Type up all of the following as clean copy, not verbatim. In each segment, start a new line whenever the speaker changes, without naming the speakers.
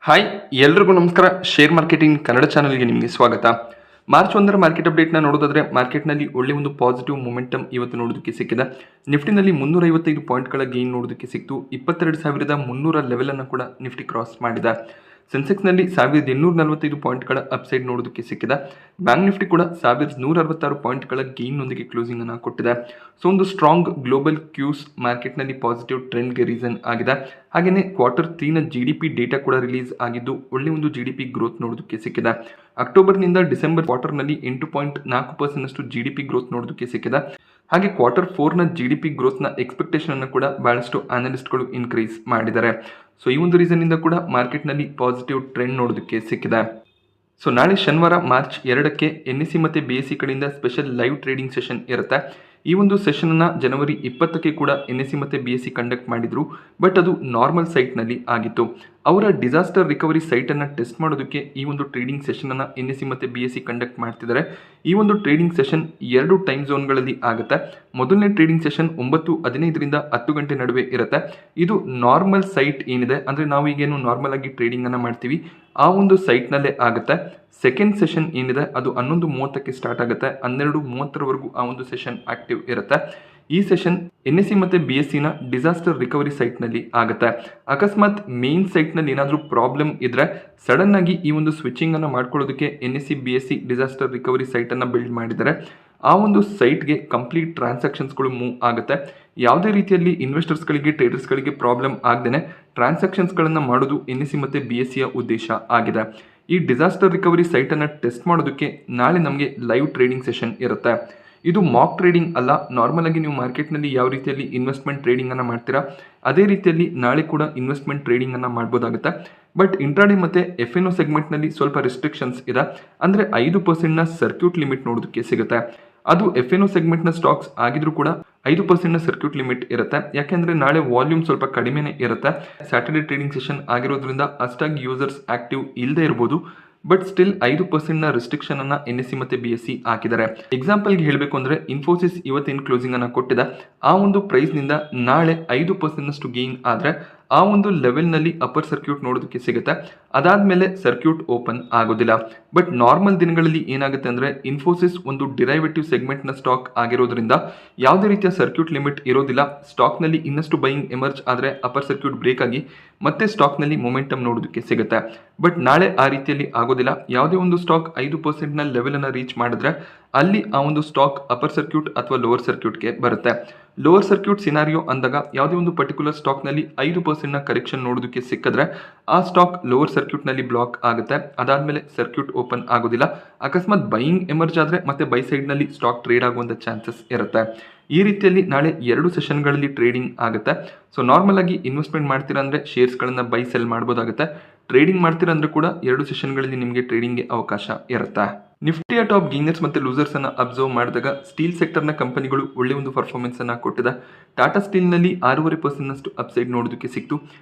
Hi ಎಲ್ರಿಗೂ ನಮಸ್ಕಾರ. Share marketing Kannada ಚಾನಲ್ಗೆ ನಿಮಗೆ ಸ್ವಾಗತ. ಮಾರ್ಚ್ 1ರ ಮಾರ್ಕೆಟ್ ಅಪ್ಡೇಟ್ನ ನೋಡೋದಾದ್ರೆ ಮಾರ್ಕೆಟ್ನಲ್ಲಿ ಒಳ್ಳೆ ಒಂದು ಪಾಸಿಟಿವ್ ಮೊಮೆಂಟಮ್ ಇವತ್ತು ನೋಡೋದಕ್ಕೆ ಸಿಕ್ಕಿದೆ. ನಿಫ್ಟಿನಲ್ಲಿ 355 ಪಾಯಿಂಟ್ಗಳ ಗೇನ್ ನೋಡೋದಕ್ಕೆ ಸಿಕ್ತು. 22,300 ಲೆವೆಲನ್ನು ಕೂಡ ನಿಫ್ಟಿ ಕ್ರಾಸ್ ಮಾಡಿದೆ. ಸೆನ್ಸೆಕ್ಸ್ನಲ್ಲಿ 1,845 ಪಾಯಿಂಟ್ಗಳ ಅಪ್ಸೈಡ್ ನೋಡೋದಕ್ಕೆ ಸಿಕ್ಕಿದೆ. ಬ್ಯಾಂಕ್ ನಿಫ್ಟಿ ಕೂಡ 1,166 ಪಾಯಿಂಟ್ಗಳ ಗೇನ್ನೊಂದಿಗೆ ಕ್ಲೋಸಿಂಗ್ ಅನ್ನು ಕೊಟ್ಟಿದೆ. ಸೊ ಒಂದು ಸ್ಟ್ರಾಂಗ್ ಗ್ಲೋಬಲ್ ಕ್ಯೂಸ್ ಮಾರ್ಕೆಟ್ನಲ್ಲಿ ಪಾಸಿಟಿವ್ ಟ್ರೆಂಡ್ಗೆ ರೀಸನ್ ಆಗಿದೆ. ಹಾಗೆಯೇ Q3ನ GDP ಡೇಟಾ ಕೂಡ ರಿಲೀಸ್ ಆಗಿದ್ದು ಒಳ್ಳೆ ಒಂದು GDP ಗ್ರೋತ್ ನೋಡೋದಕ್ಕೆ ಸಿಕ್ಕಿದೆ. ಅಕ್ಟೋಬರ್ನಿಂದ ಡಿಸೆಂಬರ್ ಕ್ವಾರ್ಟರ್ನಲ್ಲಿ 8.4% GDP ಗ್ರೋತ್ ನೋಡೋದಕ್ಕೆ ಸಿಕ್ಕಿದೆ. ಹಾಗೆ Q4ನ GDP ಗ್ರೋತ್ನ ಎಕ್ಸ್ಪೆಕ್ಟೇಷನ್ ಅನ್ನು ಕೂಡ ಬಹಳಷ್ಟು ಅನಲಿಸ್ಟ್ಗಳು ಇನ್ಕ್ರೀಸ್ ಮಾಡಿದ್ದಾರೆ. ಸೊ ಈ ಒಂದು ರೀಸನ್ನಿಂದ ಕೂಡ ಮಾರ್ಕೆಟ್ನಲ್ಲಿ ಪಾಸಿಟಿವ್ ಟ್ರೆಂಡ್ ನೋಡೋದಕ್ಕೆ ಸಿಕ್ಕಿದೆ. ಸೊ ನಾಳೆ ಶನಿವಾರ ಮಾರ್ಚ್ 2ಕ್ಕೆ NSE ಮತ್ತು BSE ಕಡೆಯಿಂದ ಸ್ಪೆಷಲ್ ಲೈವ್ ಟ್ರೇಡಿಂಗ್ ಸೆಷನ್ ಇರುತ್ತೆ. ಈ ಒಂದು ಸೆಷನ್ನ ಜನವರಿ 20ಕ್ಕೆ ಕೂಡ NSE ಮತ್ತು BSE ಕಂಡಕ್ಟ್ ಮಾಡಿದ್ರು. ಬಟ್ ಅದು ನಾರ್ಮಲ್ ಸೈಟ್ನಲ್ಲಿ ಆಗಿತ್ತು. ಅವರ ಡಿಸಾಸ್ಟರ್ ರಿಕವರಿ ಸೈಟನ್ನು ಟೆಸ್ಟ್ ಮಾಡೋದಕ್ಕೆ ಈ ಒಂದು ಟ್ರೇಡಿಂಗ್ ಸೆಷನನ್ನು NSE ಮತ್ತು BSE ಕಂಡಕ್ಟ್ ಮಾಡ್ತಿದ್ದಾರೆ. ಈ ಒಂದು ಟ್ರೇಡಿಂಗ್ ಸೆಷನ್ 2 ಟೈಮ್ ಝೋನ್ಗಳಲ್ಲಿ ಆಗುತ್ತೆ. ಮೊದಲನೇ ಟ್ರೇಡಿಂಗ್ ಸೆಷನ್ 9:15ರಿಂದ 10 ಗಂಟೆ ನಡುವೆ ಇರುತ್ತೆ. ಇದು ನಾರ್ಮಲ್ ಸೈಟ್ ಏನಿದೆ ಅಂದರೆ ನಾವು ಈಗೇನು ನಾರ್ಮಲ್ ಆಗಿ ಟ್ರೇಡಿಂಗನ್ನು ಮಾಡ್ತೀವಿ ಆ ಒಂದು ಸೈಟ್ನಲ್ಲೇ ಆಗುತ್ತೆ. ಸೆಕೆಂಡ್ ಸೆಷನ್ ಏನಿದೆ ಅದು 11:30ಕ್ಕೆ ಸ್ಟಾರ್ಟ್ ಆಗುತ್ತೆ. 12:30ರವರೆಗೂ ಆ ಒಂದು ಸೆಷನ್ ಆಕ್ಟಿವ್ ಇರುತ್ತೆ. ಈ ಸೆಷನ್ NSE ಮತ್ತು BSEನ ಡಿಸಾಸ್ಟರ್ ರಿಕವರಿ ಸೈಟ್ನಲ್ಲಿ ಆಗುತ್ತೆ. ಅಕಸ್ಮಾತ್ ಮೇನ್ ಸೈಟ್ನಲ್ಲಿ ಏನಾದರೂ ಪ್ರಾಬ್ಲಮ್ ಇದ್ದರೆ ಸಡನ್ ಆಗಿ ಈ ಒಂದು ಸ್ವಿಚಿಂಗನ್ನು ಮಾಡ್ಕೊಳ್ಳೋದಕ್ಕೆ NSE BSE ಡಿಸಾಸ್ಟರ್ ರಿಕವರಿ ಸೈಟನ್ನು ಬಿಲ್ಡ್ ಮಾಡಿದ್ದಾರೆ. ಆ ಒಂದು ಸೈಟ್ಗೆ ಕಂಪ್ಲೀಟ್ ಟ್ರಾನ್ಸಾಕ್ಷನ್ಸ್ಗಳು ಮೂವ್ ಆಗುತ್ತೆ. ಯಾವುದೇ ರೀತಿಯಲ್ಲಿ ಇನ್ವೆಸ್ಟರ್ಸ್ಗಳಿಗೆ ಟ್ರೇಡರ್ಸ್ಗಳಿಗೆ ಪ್ರಾಬ್ಲಮ್ ಆಗದೇ ಟ್ರಾನ್ಸಾಕ್ಷನ್ಸ್ಗಳನ್ನು ಮಾಡೋದು NSE ಮತ್ತು BSEಯ ಉದ್ದೇಶ ಆಗಿದೆ. ಈ ಡಿಸಾಸ್ಟರ್ ರಿಕವರಿ ಸೈಟನ್ನು ಟೆಸ್ಟ್ ಮಾಡೋದಕ್ಕೆ ನಾಳೆ ನಮಗೆ ಲೈವ್ ಟ್ರೇಡಿಂಗ್ ಸೆಷನ್ ಇರುತ್ತೆ. ಇದು ಮಾಕ್ ಟ್ರೇಡಿಂಗ್ ಅಲ್ಲ. ನಾರ್ಮಲ್ ಆಗಿ ನೀವು ಮಾರ್ಕೆಟ್ನಲ್ಲಿ ಯಾವ ರೀತಿಯಲ್ಲಿ ಇನ್ವೆಸ್ಟ್ಮೆಂಟ್ ಟ್ರೇಡಿಂಗನ್ನು ಮಾಡ್ತೀರಾ ಅದೇ ರೀತಿಯಲ್ಲಿ ನಾಳೆ ಕೂಡ ಇನ್ವೆಸ್ಟ್ಮೆಂಟ್ ಟ್ರೇಡಿಂಗನ್ನು ಮಾಡ್ಬೋದಾಗುತ್ತೆ. ಬಟ್ ಇಂಟ್ರಾಡೇ ಮತ್ತು FNO ಸೆಗ್ಮೆಂಟ್ನಲ್ಲಿ ಸ್ವಲ್ಪ ರೆಸ್ಟ್ರಿಕ್ಷನ್ಸ್ ಇದೆ. ಅಂದರೆ 5%ನ ಸರ್ಕ್ಯೂಟ್ ಲಿಮಿಟ್ ನೋಡೋದಕ್ಕೆ ಸಿಗುತ್ತೆ. ಅದು FNO ಸೆಗ್ಮೆಂಟ್ನ ಸ್ಟಾಕ್ಸ್ ಆಗಿದ್ರೂ ಕೂಡ 5%ನ ಸರ್ಕ್ಯೂಟ್ ಲಿಮಿಟ್ ಇರುತ್ತೆ. ಯಾಕೆಂದರೆ ನಾಳೆ ವಾಲ್ಯೂಮ್ ಸ್ವಲ್ಪ ಕಡಿಮೆನೇ ಇರುತ್ತೆ. ಸ್ಯಾಟರ್ಡೇ ಟ್ರೇಡಿಂಗ್ ಸೆಷನ್ ಆಗಿರೋದ್ರಿಂದ ಅಷ್ಟಾಗಿ ಯೂಸರ್ಸ್ ಆಕ್ಟಿವ್ ಇಲ್ಲದೆ ಇರ್ಬೋದು. ಬಟ್ ಸ್ಟಿಲ್ 5%ನ ರೆಸ್ಟ್ರಿಕ್ಷನ್ ಅನ್ನ NSE ಮತ್ತು BSE ಹಾಕಿದ್ದಾರೆ. ಎಕ್ಸಾಂಪಲ್ಗೆ ಹೇಳಬೇಕು ಅಂದರೆ ಇನ್ಫೋಸಿಸ್ ಇವತ್ತಿನ ಕ್ಲೋಸಿಂಗ್ ಅನ್ನು ಕೊಟ್ಟಿದೆ. ಆ ಒಂದು ಪ್ರೈಸ್ನಿಂದ ನಾಳೆ 5%ನಷ್ಟು ಗೇನ್ ಆದರೆ ಆ ಒಂದು ಲೆವೆಲ್ನಲ್ಲಿ ಅಪ್ಪರ್ ಸರ್ಕ್ಯೂಟ್ ನೋಡೋದಕ್ಕೆ ಸಿಗುತ್ತೆ. ಅದಾದಮೇಲೆ ಸರ್ಕ್ಯೂಟ್ ಓಪನ್ ಆಗೋದಿಲ್ಲ. ಬಟ್ ನಾರ್ಮಲ್ ದಿನಗಳಲ್ಲಿ ಏನಾಗುತ್ತೆ ಅಂದರೆ ಇನ್ಫೋಸಿಸ್ ಒಂದು ಡಿರೈವೇಟಿವ್ ಸೆಗ್ಮೆಂಟ್ನ ಸ್ಟಾಕ್ ಆಗಿರೋದ್ರಿಂದ ಯಾವುದೇ ರೀತಿಯ ಸರ್ಕ್ಯೂಟ್ ಲಿಮಿಟ್ ಇರೋದಿಲ್ಲ. ಸ್ಟಾಕ್ನಲ್ಲಿ ಇನ್ನಷ್ಟು ಬೈಯಿಂಗ್ ಎಮರ್ಜ್ ಆದರೆ ಅಪ್ಪರ್ ಸರ್ಕ್ಯೂಟ್ ಬ್ರೇಕ್ ಆಗಿ ಮತ್ತೆ ಸ್ಟಾಕ್ನಲ್ಲಿ ಮೊಮೆಂಟಮ್ ನೋಡೋದಕ್ಕೆ ಸಿಗುತ್ತೆ. ಬಟ್ ನಾಳೆ ಆ ರೀತಿಯಲ್ಲಿ ಆಗೋದಿಲ್ಲ. ಯಾವುದೇ ಒಂದು ಸ್ಟಾಕ್ 5%ನ ಲೆವೆಲನ್ನು ರೀಚ್ ಮಾಡಿದ್ರೆ ಅಲ್ಲಿ ಆ ಒಂದು ಸ್ಟಾಕ್ ಅಪ್ಪರ್ ಸರ್ಕ್ಯೂಟ್ ಅಥವಾ ಲೋವರ್ ಸರ್ಕ್ಯೂಟ್ಗೆ ಬರುತ್ತೆ. ಲೋವರ್ ಸರ್ಕ್ಯೂಟ್ ಸಿನಾರಿಯೋ ಅಂದಾಗ ಯಾವುದೇ ಒಂದು ಪರ್ಟಿಕ್ಯುಲರ್ ಸ್ಟಾಕ್ನಲ್ಲಿ 5%ನ ಕರೆಕ್ಷನ್ ನೋಡೋದಕ್ಕೆ ಸಿಕ್ಕಿದ್ರೆ ಆ ಸ್ಟಾಕ್ ಲೋವರ್ ಸರ್ಕ್ಯೂಟ್ನಲ್ಲಿ ಬ್ಲಾಕ್ ಆಗುತ್ತೆ. ಅದಾದಮೇಲೆ ಸರ್ಕ್ಯೂಟ್ ಓಪನ್ ಆಗೋದಿಲ್ಲ. ಅಕಸ್ಮಾತ್ ಬೈಯಿಂಗ್ ಎಮರ್ಜ್ ಆದರೆ ಮತ್ತೆ ಬೈ ಸೈಡ್ನಲ್ಲಿ ಸ್ಟಾಕ್ ಟ್ರೇಡ್ ಆಗುವಂಥ ಚಾನ್ಸಸ್ ಇರುತ್ತೆ. ಈ ರೀತಿಯಲ್ಲಿ ನಾಳೆ 2 ಸೆಷನ್ಗಳಲ್ಲಿ ಟ್ರೇಡಿಂಗ್ ಆಗುತ್ತೆ. ಸೊ ನಾರ್ಮಲ್ ಆಗಿ ಇನ್ವೆಸ್ಟ್ಮೆಂಟ್ ಮಾಡ್ತೀರಾ ಅಂದರೆ ಶೇರ್ಸ್ಗಳನ್ನು ಬೈ ಸೆಲ್ ಮಾಡ್ಬೋದಾಗುತ್ತೆ. ಟ್ರೇಡಿಂಗ್ ಮಾಡ್ತೀರಾ ಅಂದರೆ ಕೂಡ 2 ಸೆಷನ್ಗಳಲ್ಲಿ ನಿಮಗೆ ಟ್ರೇಡಿಂಗ್ಗೆ ಅವಕಾಶ ಇರುತ್ತೆ. ನಿಫ್ಟಿಯ ಟಾಪ್ ಗೇನರ್ಸ್ ಮತ್ತು ಲೂಸರ್ಸ್ ಅನ್ನು ಅಬ್ಸರ್ವ್ ಮಾಡಿದಾಗ ಸ್ಟೀಲ್ ಸೆಕ್ಟರ್ನ ಕಂಪನಿಗಳು ಒಳ್ಳೆ ಒಂದು ಪರ್ಫಾರ್ಮೆನ್ಸ್ ಅನ್ನು ಕೊಟ್ಟಿದೆ. ಟಾಟಾ ಸ್ಟೀಲ್ನಲ್ಲಿ 6.5%ನಷ್ಟು ಅಪ್ಸೈಡ್ ನೋಡೋದಕ್ಕೆ ಸಿಕ್ತು.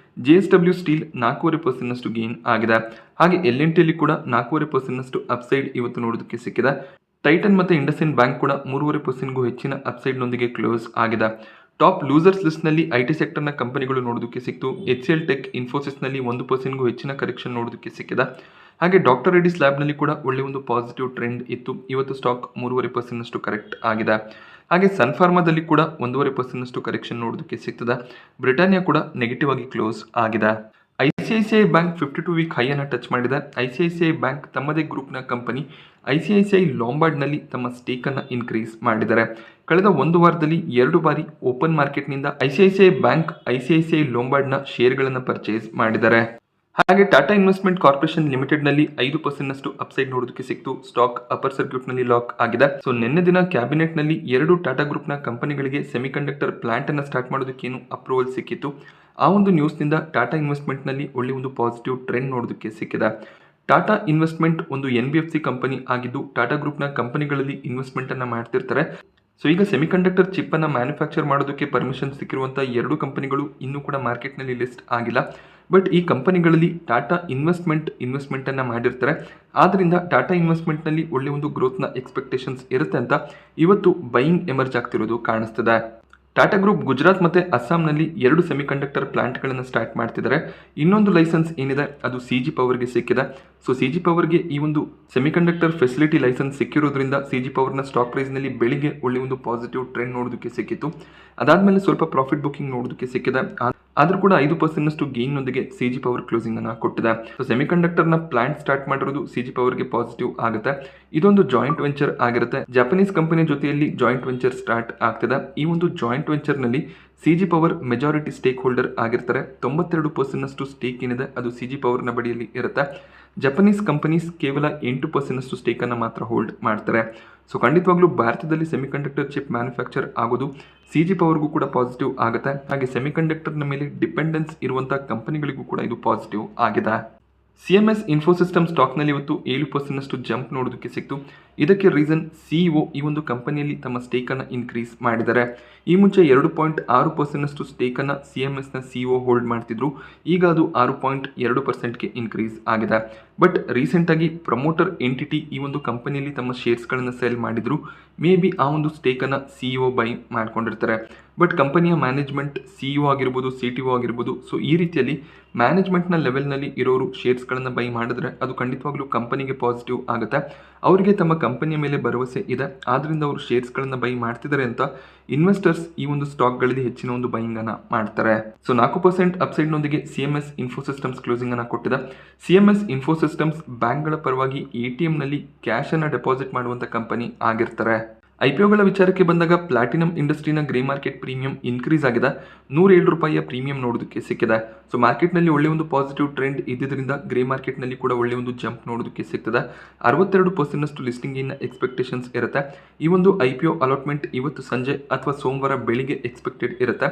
JSW ಸ್ಟೀಲ್ 4.5%ನಷ್ಟು ಗೇನ್ ಆಗಿದೆ. ಹಾಗೆ L&Tಯಲ್ಲಿ ಕೂಡ 4.5%ನಷ್ಟು ಅಪ್ಸೈಡ್ ಇವತ್ತು ನೋಡೋದಕ್ಕೆ ಸಿಕ್ಕಿದೆ. ಟೈಟನ್ ಮತ್ತು ಇಂಡಸ್ಇಂಡ್ ಬ್ಯಾಂಕ್ ಕೂಡ 3.5%ಗೂ ಹೆಚ್ಚಿನ ಅಪ್ಸೈಡ್ನೊಂದಿಗೆ ಕ್ಲೋಸ್ ಆಗಿದೆ. ಟಾಪ್ ಲೂಸರ್ಸ್ ಲಿಸ್ಟ್ನಲ್ಲಿ IT ಸೆಕ್ಟರ್ನ ಕಂಪನಿಗಳು ನೋಡೋದಕ್ಕೆ ಸಿಕ್ತು. HCL ಟೆಕ್, ಇನ್ಫೋಸಿಸ್ನಲ್ಲಿ 1%ಗೂ ಹೆಚ್ಚಿನ ಕರೆಕ್ಷನ್ ನೋಡೋದಕ್ಕೆ ಸಿಕ್ಕಿದೆ. ಹಾಗೆ ಡಾಕ್ಟರ್ ರೆಡ್ಡಿಸ್ ಲ್ಯಾಬ್ನಲ್ಲಿ ಕೂಡ ಒಳ್ಳೆ ಒಂದು ಪಾಸಿಟಿವ್ ಟ್ರೆಂಡ್ ಇತ್ತು. ಇವತ್ತು ಸ್ಟಾಕ್ 3.5%ನಷ್ಟು ಕರೆಕ್ಟ್ ಆಗಿದೆ. ಹಾಗೆ ಸನ್ಫಾರ್ಮಾದಲ್ಲಿ ಕೂಡ 1.5%ನಷ್ಟು ಕರೆಕ್ಷನ್ ನೋಡೋದಕ್ಕೆ ಸಿಗ್ತದೆ. ಬ್ರಿಟಾನಿಯಾ ಕೂಡ ನೆಗೆಟಿವ್ ಆಗಿ ಕ್ಲೋಸ್ ಆಗಿದೆ. ICICI ಬ್ಯಾಂಕ್ 52 ವೀಕ್ ಹೈಯನ್ನು ಟಚ್ ಮಾಡಿದೆ. ICICI ಬ್ಯಾಂಕ್ ತಮ್ಮದೇ ಗ್ರೂಪ್ನ ಕಂಪನಿ ICICI ಲೊಂಬಾರ್ಡ್ನಲ್ಲಿ ತಮ್ಮ ಸ್ಟೇಕನ್ನು ಇನ್ಕ್ರೀಸ್ ಮಾಡಿದ್ದಾರೆ. ಕಳೆದ ಒಂದು ವಾರದಲ್ಲಿ 2 ಬಾರಿ ಓಪನ್ ಮಾರ್ಕೆಟ್ನಿಂದ ICICI ಬ್ಯಾಂಕ್ ICICI ಲೊಂಬಾರ್ಡ್ನ ಶೇರ್ಗಳನ್ನು ಪರ್ಚೇಸ್ ಮಾಡಿದ್ದಾರೆ. ಹಾಗೆ ಟಾಟಾ ಇನ್ವೆಸ್ಟ್ಮೆಂಟ್ ಕಾರ್ಪೊರೇಷನ್ ಲಿಮಿಟೆಡ್ನಲ್ಲಿ 5%ನಷ್ಟು ಅಪ್ಸೈಡ್ ನೋಡೋದಕ್ಕೆ ಸಿಕ್ತು. ಸ್ಟಾಕ್ ಅಪ್ಪರ್ ಸರ್ಕ್ಯೂಟ್ನಲ್ಲಿ ಲಾಕ್ ಆಗಿದೆ. ಸೊ ನಿನ್ನೆ ದಿನ ಕ್ಯಾಬಿನೆಟ್ನಲ್ಲಿ 2 ಟಾಟಾ ಗ್ರೂಪ್ನ ಕಂಪನಿಗಳಿಗೆ ಸೆಮಿಕಂಡಕ್ಟರ್ ಪ್ಲಾಂಟ್ ಅನ್ನು ಸ್ಟಾರ್ಟ್ ಮಾಡೋದಕ್ಕೇನು ಅಪ್ರೂವಲ್ ಸಿಕ್ಕಿತ್ತು. ಆ ಒಂದು ನ್ಯೂಸ್ನಿಂದ ಟಾಟಾ ಇನ್ವೆಸ್ಟ್ಮೆಂಟ್ನಲ್ಲಿ ಒಳ್ಳೆ ಒಂದು ಪಾಸಿಟಿವ್ ಟ್ರೆಂಡ್ ನೋಡೋದಕ್ಕೆ ಸಿಕ್ಕಿದೆ. ಟಾಟಾ ಇನ್ವೆಸ್ಟ್ಮೆಂಟ್ ಒಂದು NBFC ಕಂಪನಿ ಆಗಿದ್ದು ಟಾಟಾ ಗ್ರೂಪ್ನ ಕಂಪನಿಗಳಲ್ಲಿ ಇನ್ವೆಸ್ಟ್ಮೆಂಟ್ ಅನ್ನು ಮಾಡ್ತಿರ್ತಾರೆ. ಸೊ ಈಗ ಸೆಮಿಕಂಡಕ್ಟರ್ ಚಿಪ್ ಅನ್ನು ಮ್ಯಾನುಫ್ಯಾಕ್ಚರ್ ಮಾಡೋದಕ್ಕೆ ಪರ್ಮಿಷನ್ ಸಿಕ್ಕಿರುವಂಥ 2 ಕಂಪನಿಗಳು ಇನ್ನೂ ಕೂಡ ಮಾರ್ಕೆಟ್ನಲ್ಲಿ ಲಿಸ್ಟ್ ಆಗಿಲ್ಲ. ಬಟ್ ಈ ಕಂಪನಿಗಳಲ್ಲಿ ಟಾಟಾ ಇನ್ವೆಸ್ಟ್ಮೆಂಟ್ ಅನ್ನು ಮಾಡಿರ್ತಾರೆ. ಆದ್ದರಿಂದ ಟಾಟಾ ಇನ್ವೆಸ್ಟ್ಮೆಂಟ್ನಲ್ಲಿ ಒಳ್ಳೆ ಒಂದು ಗ್ರೋತ್ನ ಎಕ್ಸ್ಪೆಕ್ಟೇಷನ್ಸ್ ಇರುತ್ತೆ ಅಂತ ಇವತ್ತು ಬೈಯಿಂಗ್ ಎಮರ್ಜ್ ಆಗ್ತಿರೋದು ಕಾಣಿಸ್ತದೆ. ಟಾಟಾ ಗ್ರೂಪ್ ಗುಜರಾತ್ ಮತ್ತು ಅಸ್ಸಾಂನಲ್ಲಿ 2 ಸೆಮಿಕಂಡಕ್ಟರ್ ಪ್ಲಾಂಟ್ಗಳನ್ನು ಸ್ಟಾರ್ಟ್ ಮಾಡ್ತಿದ್ದಾರೆ. ಇನ್ನೊಂದು ಲೈಸೆನ್ಸ್ ಏನಿದೆ ಅದು CG ಪವರ್ಗೆ ಸಿಕ್ಕಿದೆ. ಸೊ CG ಪವರ್ಗೆ ಈ ಒಂದು ಸೆಮಿಕಂಡಕ್ಟರ್ ಫೆಸಿಲಿಟಿ ಲೈಸೆನ್ಸ್ ಸಿಕ್ಕಿರೋದ್ರಿಂದ CG ಪವರ್ನ ಸ್ಟಾಕ್ ಪ್ರೈಸ್ನಲ್ಲಿ ಬೆಳಿಗ್ಗೆ ಒಳ್ಳೆ ಒಂದು ಪಾಸಿಟಿವ್ ಟ್ರೆಂಡ್ ನೋಡೋದಕ್ಕೆ ಸಿಕ್ಕಿತ್ತು. ಅದಾದಮೇಲೆ ಸ್ವಲ್ಪ ಪ್ರಾಫಿಟ್ ಬುಕಿಂಗ್ ನೋಡೋದಕ್ಕೆ ಸಿಕ್ಕಿದೆ. ಆದರೂ ಕೂಡ 5% ಗೇನ್ನೊಂದಿಗೆ CG ಪವರ್ ಕ್ಲೋಸಿಂಗ್ ಅನ್ನು ಕೊಟ್ಟಿದೆ. ಸೊ ಸೆಮಿಕಂಡಕ್ಟರ್ನ ಪ್ಲಾಂಟ್ ಸ್ಟಾರ್ಟ್ ಮಾಡಿರೋದು CG ಪವರ್ಗೆ ಪಾಸಿಟಿವ್ ಆಗುತ್ತೆ. ಇದೊಂದು ಜಾಯಿಂಟ್ ವೆಂಚರ್ ಆಗಿರುತ್ತೆ. ಜಪಾನೀಸ್ ಕಂಪನಿ ಜೊತೆಯಲ್ಲಿ ಜಾಯಿಂಟ್ ವೆಂಚರ್ ಸ್ಟಾರ್ಟ್ ಆಗ್ತಿದೆ. ಈ ಒಂದು ಜಾಯಿಂಟ್ ವೆಂಚರ್ನಲ್ಲಿ CG power majority stakeholder ಆಗಿರ್ತಾರೆ. 92% ಸ್ಟೇಕ್ ಏನಿದೆ ಅದು CG ಪವರ್ನ ಬಳಿಯಲ್ಲಿ ಇರುತ್ತೆ. ಜಪಾನೀಸ್ ಕಂಪನೀಸ್ ಕೇವಲ 8% ಸ್ಟೇಕನ್ನು ಮಾತ್ರ ಹೋಲ್ಡ್ ಮಾಡ್ತಾರೆ. ಸೊ ಖಂಡಿತವಾಗ್ಲೂ ಭಾರತದಲ್ಲಿ ಸೆಮಿಕಂಡಕ್ಟರ್ ಚಿಪ್ ಮ್ಯಾನುಫ್ಯಾಕ್ಚರ್ ಆಗೋದು CG ಪವರ್ಗೂ ಕೂಡ ಪಾಸಿಟಿವ್ ಆಗುತ್ತೆ. ಹಾಗೆ ಸೆಮಿಕಂಡಕ್ಟರ್ನ ಮೇಲೆ ಡಿಪೆಂಡೆನ್ಸ್ ಇರುವಂಥ ಕಂಪನಿಗಳಿಗೂ ಕೂಡ ಇದು ಪಾಸಿಟಿವ್ ಆಗಿದೆ. CMS ಇನ್ಫೋಸಿಸ್ಟಮ್ ಸ್ಟಾಕ್ನಲ್ಲಿ ಇವತ್ತು 7% ಜಂಪ್ ನೋಡೋದಕ್ಕೆ ಸಿಕ್ತು. ಇದಕ್ಕೆ ರೀಸನ್ CEO ಈ ಒಂದು ಕಂಪನಿಯಲ್ಲಿ ತಮ್ಮ ಸ್ಟೇಕನ್ನು ಇನ್ಕ್ರೀಸ್ ಮಾಡಿದ್ದಾರೆ. ಈ ಮುಂಚೆ 2.6% ಸ್ಟೇಕನ್ನು CMSನ CEO ಹೋಲ್ಡ್ ಮಾಡ್ತಿದ್ರು. ಈಗ ಅದು 6.2%ಗೆ ಇನ್ಕ್ರೀಸ್ ಆಗಿದೆ. ಬಟ್ ರೀಸೆಂಟಾಗಿ ಪ್ರಮೋಟರ್ ಎಂಟಿಟಿ ಈ ಒಂದು ಕಂಪನಿಯಲ್ಲಿ ತಮ್ಮ ಶೇರ್ಸ್ಗಳನ್ನು ಸೆಲ್ ಮಾಡಿದ್ರು. ಮೇ ಬಿ ಆ ಒಂದು ಸ್ಟೇಕನ್ನು CEO ಬೈ ಮಾಡ್ಕೊಂಡಿರ್ತಾರೆ. ಬಟ್ ಕಂಪನಿಯ ಮ್ಯಾನೇಜ್ಮೆಂಟ್ CEO ಆಗಿರ್ಬೋದು, CTO ಆಗಿರ್ಬೋದು, ಸೊ ಈ ರೀತಿಯಲ್ಲಿ ಮ್ಯಾನೇಜ್ಮೆಂಟ್ನ ಲೆವೆಲ್ನಲ್ಲಿ ಇರೋರು ಶೇರ್ಸ್ಗಳನ್ನು ಬೈ ಮಾಡಿದ್ರೆ ಅದು ಖಂಡಿತವಾಗ್ಲೂ ಕಂಪನಿಗೆ ಪಾಸಿಟಿವ್ ಆಗುತ್ತೆ. ಅವರಿಗೆ ತಮ್ಮ ಕಂಪನಿಯ ಮೇಲೆ ಭರವಸೆ ಇದೆ, ಆದ್ದರಿಂದ ಅವರು ಶೇರ್ಸ್ಗಳನ್ನು ಬೈ ಮಾಡ್ತಿದ್ದಾರೆ ಅಂತ ಇನ್ವೆಸ್ಟರ್ಸ್ ಈ ಒಂದು ಸ್ಟಾಕ್ಗಳಲ್ಲಿ ಹೆಚ್ಚಿನ ಒಂದು ಬೈಯಿಂಗ್ ಅನ್ನು ಮಾಡ್ತಾರೆ. ಸೊ 4% ಅಪ್ಸೈಡ್ನೊಂದಿಗೆ CMS ಇನ್ಫೋಸಿಸ್ಟಮ್ಸ್ ಕ್ಲೋಸಿಂಗ್ ಅನ್ನು ಕೊಟ್ಟಿದೆ. CMS ಇನ್ಫೋಸಿಸ್ಟಮ್ಸ್ ಬ್ಯಾಂಕ್ಗಳ ಪರವಾಗಿ ATMನಲ್ಲಿ ಕ್ಯಾಶ್ ಅನ್ನು ಡೆಪಾಸಿಟ್ ಮಾಡುವಂಥ ಕಂಪನಿ ಆಗಿರ್ತಾರೆ. IPOಗಳ ವಿಚಾರಕ್ಕೆ ಬಂದಾಗ ಪ್ಲಾಟಿನಮ್ ಇಂಡಸ್ಟ್ರಿನ ಗ್ರೇ ಮಾರ್ಕೆಟ್ ಪ್ರೀಮಿಯಂ ಇನ್ಕ್ರೀಸ್ ಆಗಿದೆ. 107 ರೂಪಾಯಿಯ ಪ್ರೀಮಿಯಂ ನೋಡೋದಕ್ಕೆ ಸಿಕ್ಕಿದೆ. ಸೊ ಮಾರ್ಕೆಟ್ನಲ್ಲಿ ಒಳ್ಳೆ ಒಂದು ಪಾಸಿಟಿವ್ ಟ್ರೆಂಡ್ ಇದ್ದಿದ್ದರಿಂದ ಗ್ರೇ ಮಾರ್ಕೆಟ್ನಲ್ಲಿ ಕೂಡ ಒಳ್ಳೆ ಒಂದು ಜಂಪ್ ನೋಡೋದಕ್ಕೆ ಸಿಗ್ತದೆ. 62% ಲಿಸ್ಟಿಂಗ್ ಇನ್ ಎಕ್ಸ್ಪೆಕ್ಟೇಷನ್ಸ್ ಇರುತ್ತೆ. ಈ ಒಂದು IPO ಅಲಾಟ್ಮೆಂಟ್ ಇವತ್ತು ಸಂಜೆ ಅಥವಾ ಸೋಮವಾರ ಬೆಳಿಗ್ಗೆ ಎಕ್ಸ್ಪೆಕ್ಟೆಡ್ ಇರುತ್ತೆ.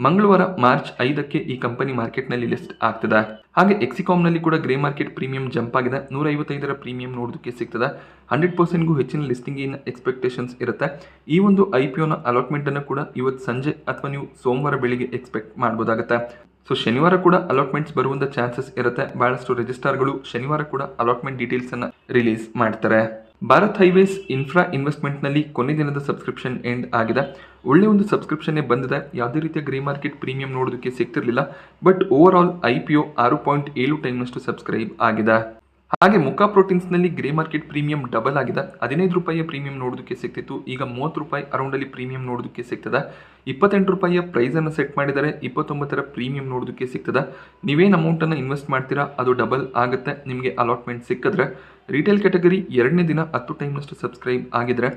ಮಂಗಳವಾರ ಮಾರ್ಚ್ 5ಕ್ಕೆ ಈ ಕಂಪನಿ ಮಾರ್ಕೆಟ್ನಲ್ಲಿ ಲಿಸ್ಟ್ ಆಗ್ತದೆ. ಹಾಗೆ ಎಕ್ಸಿಕಾಮ್ನಲ್ಲಿ ಕೂಡ ಗ್ರೇ ಮಾರ್ಕೆಟ್ ಪ್ರೀಮಿಯಂ ಜಂಪ್ ಆಗಿದೆ. 155ರ ಪ್ರೀಮಿಯಂ ನೋಡೋದಕ್ಕೆ ಸಿಗ್ತದೆ. 100%ಗೂ ಹೆಚ್ಚಿನ ಲಿಸ್ಟಿಂಗ್ ಇನ್ ಎಕ್ಸ್ಪೆಕ್ಟೇಷನ್ಸ್ ಇರುತ್ತೆ. ಈ ಒಂದು IPOನ ಅಲಾಟ್ಮೆಂಟನ್ನು ಕೂಡ ಇವತ್ತು ಸಂಜೆ ಅಥವಾ ನೀವು ಸೋಮವಾರ ಬೆಳಿಗ್ಗೆ ಎಕ್ಸ್ಪೆಕ್ಟ್ ಮಾಡ್ಬೋದಾಗುತ್ತೆ. ಸೊ ಶನಿವಾರ ಕೂಡ ಅಲಾಟ್ಮೆಂಟ್ಸ್ ಬರುವಂಥ ಚಾನ್ಸಸ್ ಇರುತ್ತೆ. ಬಹಳಷ್ಟು ರಿಜಿಸ್ಟ್ರಾರ್ಗಳು ಶನಿವಾರ ಕೂಡ ಅಲಾಟ್ಮೆಂಟ್ ಡೀಟೇಲ್ಸನ್ನು ರಿಲೀಸ್ ಮಾಡ್ತಾರೆ. ಭಾರತ್ ಹೈವೇಸ್ ಇನ್ಫ್ರಾ ಇನ್ವೆಸ್ಟ್ಮೆಂಟ್ನಲ್ಲಿ ಕೊನೆ ದಿನದ ಸಬ್ಸ್ಕ್ರಿಪ್ಷನ್ ಎಂಡ್ ಆಗಿದೆ. ಒಳ್ಳೆ ಒಂದು ಸಬ್ಸ್ಕ್ರಿಪ್ಷನ್ನೇ ಬಂದಿದೆ. ಯಾವುದೇ ರೀತಿಯ ಗ್ರೇ ಮಾರ್ಕೆಟ್ ಪ್ರೀಮಿಯಂ ನೋಡೋದಕ್ಕೆ ಸಿಗ್ತಿರಲಿಲ್ಲ. ಬಟ್ ಓವರ್ ಆಲ್ IPO 6.7 ಟೈಮ್ನಷ್ಟು ಸಬ್ಸ್ಕ್ರೈಬ್ ಆಗಿದೆ. ಹಾಗೆ ಮುಖಾ ಪ್ರೋಟೀನ್ಸ್ನಲ್ಲಿ ಗ್ರೇ ಮಾರ್ಕೆಟ್ ಪ್ರೀಮಿಯಂ ಡಬಲ್ ಆಗಿದೆ. 15 ರೂಪಾಯಿಯ ಪ್ರೀಮಿಯಂ ನೋಡೋದಕ್ಕೆ ಸಿಗ್ತಿತ್ತು. ಈಗ 30 ರೂಪಾಯಿ ಅರೌಂಡಲ್ಲಿ ಪ್ರೀಮಿಯಂ ನೋಡೋದಕ್ಕೆ ಸಿಗ್ತದೆ. 28 ರೂಪಾಯಿಯ ಪ್ರೈಸನ್ನು ಸೆಟ್ ಮಾಡಿದರೆ 29ರ ಪ್ರೀಮಿಯಂ ನೋಡೋದಕ್ಕೆ ಸಿಗ್ತದೆ. ನೀವೇನು ಅಮೌಂಟನ್ನು ಇನ್ವೆಸ್ಟ್ ಮಾಡ್ತೀರಾ ಅದು ಡಬಲ್ ಆಗುತ್ತೆ ನಿಮಗೆ ಅಲಾಟ್ಮೆಂಟ್ ಸಿಕ್ಕಿದ್ರೆ. ರಿಟೇಲ್ ಕ್ಯಾಟಗರಿ 2ನೇ ದಿನ 10 ಟೈಮ್ನಷ್ಟು ಸಬ್ಸ್ಕ್ರೈಬ್ ಆಗಿದ್ರೆ,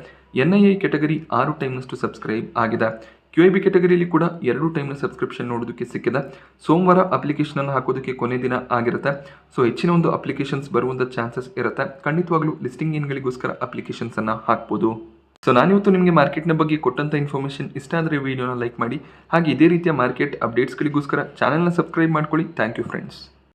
NII ಕ್ಯಾಟಗರಿ 6 ಟೈಮ್ನಷ್ಟು ಸಬ್ಸ್ಕ್ರೈಬ್ ಆಗಿದೆ. QIB ಕ್ಯಾಟಗರಿಯಲ್ಲಿ ಕೂಡ 2 ಟೈಮ್ನ ಸಬ್ಸ್ಕ್ರಿಪ್ಷನ್ ನೋಡೋದಕ್ಕೆ ಸಿಕ್ಕಿದೆ. ಸೋಮವಾರ ಅಪ್ಲಿಕೇಶನನ್ನು ಹಾಕೋದಕ್ಕೆ ಕೊನೆ ದಿನ ಆಗಿರುತ್ತೆ. ಸೊ ಹೆಚ್ಚಿನ ಒಂದು ಅಪ್ಲಿಕೇಶನ್ಸ್ ಬರುವಂಥ ಚಾನ್ಸಸ್ ಇರುತ್ತೆ. ಖಂಡಿತವಾಗ್ಲೂ ಲಿಸ್ಟಿಂಗ್ ಏನ್ಗಳಿಗೋಸ್ಕರ ಅಪ್ಲಿಕೇಶನ್ಸನ್ನು ಹಾಕ್ಬೋದು. ಸೊ ನಾನಿವತ್ತು ನಿಮಗೆ ಮಾರ್ಕೆಟ್ನ ಬಗ್ಗೆ ಕೊಟ್ಟಂಥ ಇನ್ಫಾರ್ಮೇಷನ್ ಇಷ್ಟ ಆದರೆ ವಿಡಿಯೋನ ಲೈಕ್ ಮಾಡಿ. ಹಾಗೆ ಇದೇ ರೀತಿಯ ಮಾರ್ಕೆಟ್ ಅಪ್ಡೇಟ್ಸ್ಗಳಿಗೋಸ್ಕರ ಚಾನಲ್ನ ಸಬ್ಸ್ಕ್ರೈಬ್ ಮಾಡ್ಕೊಳ್ಳಿ. Thank you friends.